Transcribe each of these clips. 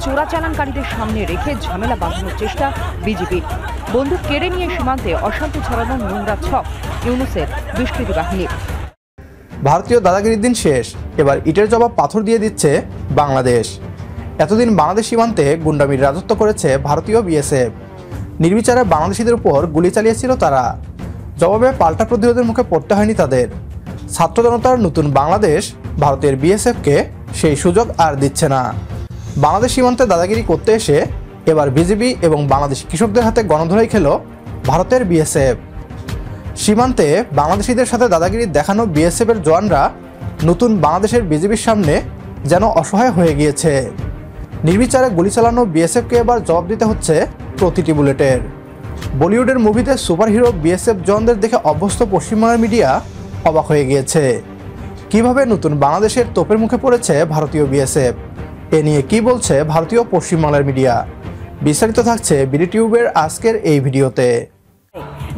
চোরাচালানকারীদের সামনে রেখে ঝামেলা বাঁধানোর চেষ্টা বিজেপির। বন্দুক কেড়ে নিয়ে সীমান্তে অশান্তি ছড়ানোর নোংরা ছক ইউনূসের দুষ্কৃতী বাহিনীর। ভারতীয় দাদাগিরির দিন শেষ, এবার ইটের জবাব পাথর দিয়ে দিচ্ছে বাংলাদেশ। এতদিন বাংলাদেশ সীমান্তে গুন্ডামির রাজত্ব করেছে ভারতীয় বিএসএফ। নির্বিচারে বাংলাদেশিদের উপর গুলি চালিয়েছিল তারা। জবাবে পাল্টা প্রতিরোধের মুখে পড়তে হয়নি তাদের। ছাত্র জনতার নতুন বাংলাদেশ ভারতের বিএসএফকে সেই সুযোগ আর দিচ্ছে না। বাংলাদেশ সীমান্তে দাদাগিরি করতে এসে এবার বিজেপি এবং বাংলাদেশি কৃষকদের হাতে গণধোলাই খেল ভারতের বিএসএফ। সীমান্তে বাংলাদেশিদের সাথে দাদাগিরি দেখানো বিএসএফের জওয়ানরা নতুন বাংলাদেশের বিজেপির সামনে যেন অসহায় হয়ে গিয়েছে। নির্বিচারে গুলি চালানো বিএসএফকে এবার জবাব দিতে হচ্ছে প্রতিটি বুলেটের। বলিউডের মুভিতে সুপারহিরো বিএসএফ জওয়ানদের দেখে অভ্যস্ত পশ্চিমবঙ্গের মিডিয়া অবাক হয়ে গিয়েছে। কিভাবে নতুন বাংলাদেশের তোপের মুখে পড়েছে ভারতীয় বিএসএফ, এ নিয়ে কি বলছে ভারতীয় পশ্চিমবাংলার মিডিয়া, বিস্তারিত থাকছে বিডিটিউবের আজকের এই ভিডিওতে।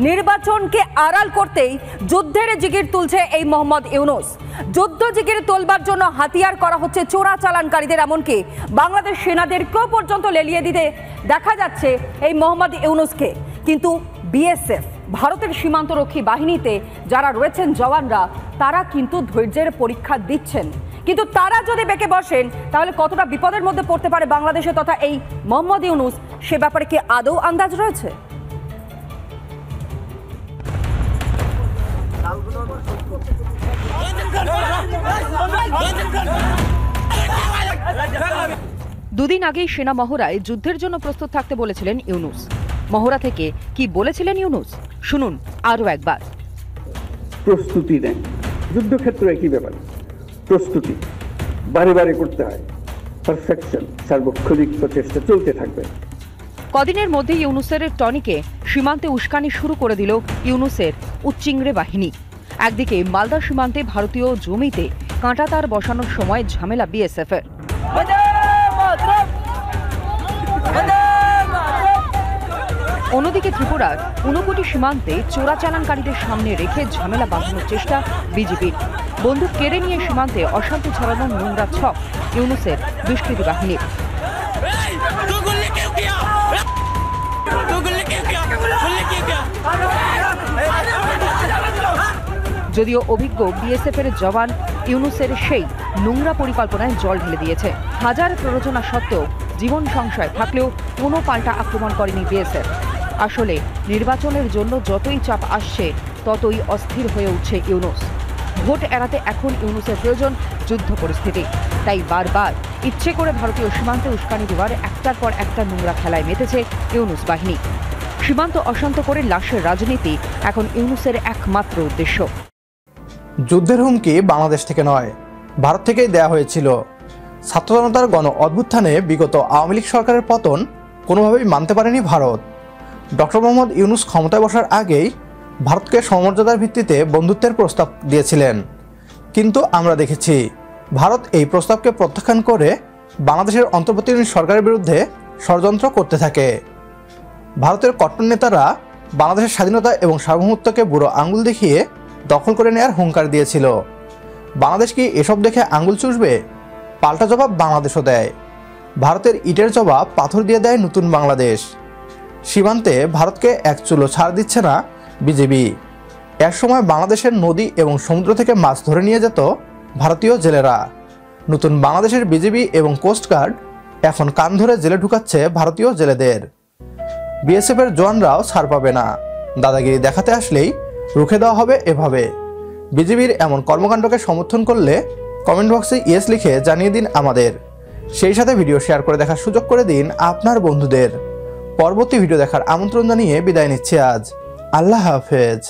নির্বাচনকে আড়াল করতেই যুদ্ধের জিগির তুলছে এই মোহাম্মদ ইউনূস। যুদ্ধ জিগির তোলবার জন্য হাতিয়ার করা হচ্ছে চোরাচালানকারীদের, এমনকি বাংলাদেশ সেনাদেরকেও পর্যন্ত লেলিয়ে দিতে দেখা যাচ্ছে এই মোহাম্মদ ইউনূসকে। কিন্তু বিএসএফ ভারতের সীমান্তরক্ষী বাহিনীতে যারা রয়েছেন জওয়ানরা, তারা কিন্তু ধৈর্যের পরীক্ষা দিচ্ছেন। কিন্তু তারা যদি বেঁকে বসেন তাহলে কতটা বিপদের মধ্যে পড়তে পারে বাংলাদেশে তথা এই মোহাম্মদ ইউনূস, সে ব্যাপারে কি আদৌ আন্দাজ রয়েছে? দুদিন আগেই সেনা মহড়ায় যুদ্ধের জন্য প্রস্তুত থাকতে বলেছিলেন ইউনূস। মহড়া থেকে কি বলেছিলেন ইউনূস, শুনুন আরও একবার। প্রস্তুতি নেন, যুদ্ধক্ষেত্র একই ব্যাপার, প্রস্তুতি বারে বারে করতে হয়, পারফেকশন, সার্বক্ষণিক প্রচেষ্টা চলতে থাকবে। কদিনের মধ্যে ইউনূসের টনিকে সীমান্তে উস্কানি শুরু করে দিল ইউনূসের উচ্চিংড়ে বাহিনী। একদিকে মালদা সীমান্তে ভারতীয় জমিতে কাঁটাতার বসানোর সময় ঝামেলা বিএসএফের, অন্যদিকে ত্রিপুরার ঊনকোটি সীমান্তে চোরাচালানকারীদের সামনে রেখে ঝামেলা বাঁধানোর চেষ্টা বিজেপির। বন্দুক কেড়ে নিয়ে সীমান্তে অশান্তি ছড়ানোর নোংরা ছক ইউনূসের দুষ্কৃতী বাহিনীর। যদিও অভিজ্ঞ বিএসএফের জওয়ান ইউনূসের সেই নোংরা পরিকল্পনায় জল ঢেলে দিয়েছে। হাজার প্ররোচনা সত্ত্বেও জীবন সংশয় থাকলেও কোনো পাল্টা আক্রমণ করেনি বিএসএফ। আসলে নির্বাচনের জন্য যতই চাপ আসছে ততই অস্থির হয়ে উঠছে ইউনূস। ভোট এড়াতে এখন ইউনূসের প্রয়োজন যুদ্ধ পরিস্থিতি। তাই বারবার ইচ্ছে করে ভারতীয় সীমান্তে উস্কানি দেওয়ার একটার পর একটা নোংরা খেলায় মেতেছে ইউনূস বাহিনী। সীমান্ত অশান্ত করে লাশের রাজনীতি এখন ইউনূসের একমাত্র উদ্দেশ্য। যুদ্ধের হুমকি বাংলাদেশ থেকে নয়, ভারত থেকেই দেয়া হয়েছিল। ছাত্র জনতার গণ অভ্যুত্থানে বিগত আওয়ামী লীগ সরকারের পতন কোনোভাবেই মানতে পারেনি ভারত। ডক্টর মোহাম্মদ ইউনূস ক্ষমতায় বসার আগেই ভারতকে সমমর্যাদার ভিত্তিতে বন্ধুত্বের প্রস্তাব দিয়েছিলেন। কিন্তু আমরা দেখেছি ভারত এই প্রস্তাবকে প্রত্যাখ্যান করে বাংলাদেশের অন্তর্বর্তীকালীন সরকারের বিরুদ্ধে ষড়যন্ত্র করতে থাকে। ভারতের কট্টর নেতারা বাংলাদেশের স্বাধীনতা এবং সার্বভৌমত্বকে বুড়ো আঙুল দেখিয়ে দখল করে নেয়ার হুঙ্কার দিয়েছিল। বাংলাদেশ কি এসব দেখে আঙুল চুষবে? পাল্টা জবাব বাংলাদেশও দেয়। ভারতের ইটের জবাব পাথর দিয়ে দেয় নতুন বাংলাদেশ। সীমান্তে ভারতকে এক চুলো ছাড় দিচ্ছে না বিজেপি। এক সময় বাংলাদেশের নদী এবং সমুদ্র থেকে মাছ ধরে নিয়ে যেত ভারতীয় জেলেরা। নতুন বাংলাদেশের বিজেপি এবং কোস্টগার্ড এখন কান ধরে জেলে ঢুকাচ্ছে ভারতীয় জেলেদের। বিএসএফের জওয়ানরাও ছাড় পাবে না। দাদাগিরি দেখাতে আসলেই রুখে দেওয়া হবে এভাবে। বিজেপির এমন কর্মকাণ্ডকে সমর্থন করলে কমেন্ট বক্সে ইয়েস লিখে জানিয়ে দিন আমাদের। সেই সাথে ভিডিও শেয়ার করে দেখার সুযোগ করে দিন আপনার বন্ধুদের। পরবর্তী ভিডিও দেখার আমন্ত্রণ জানিয়ে বিদায় নিচ্ছি আজ। আল্লাহ হাফেজ।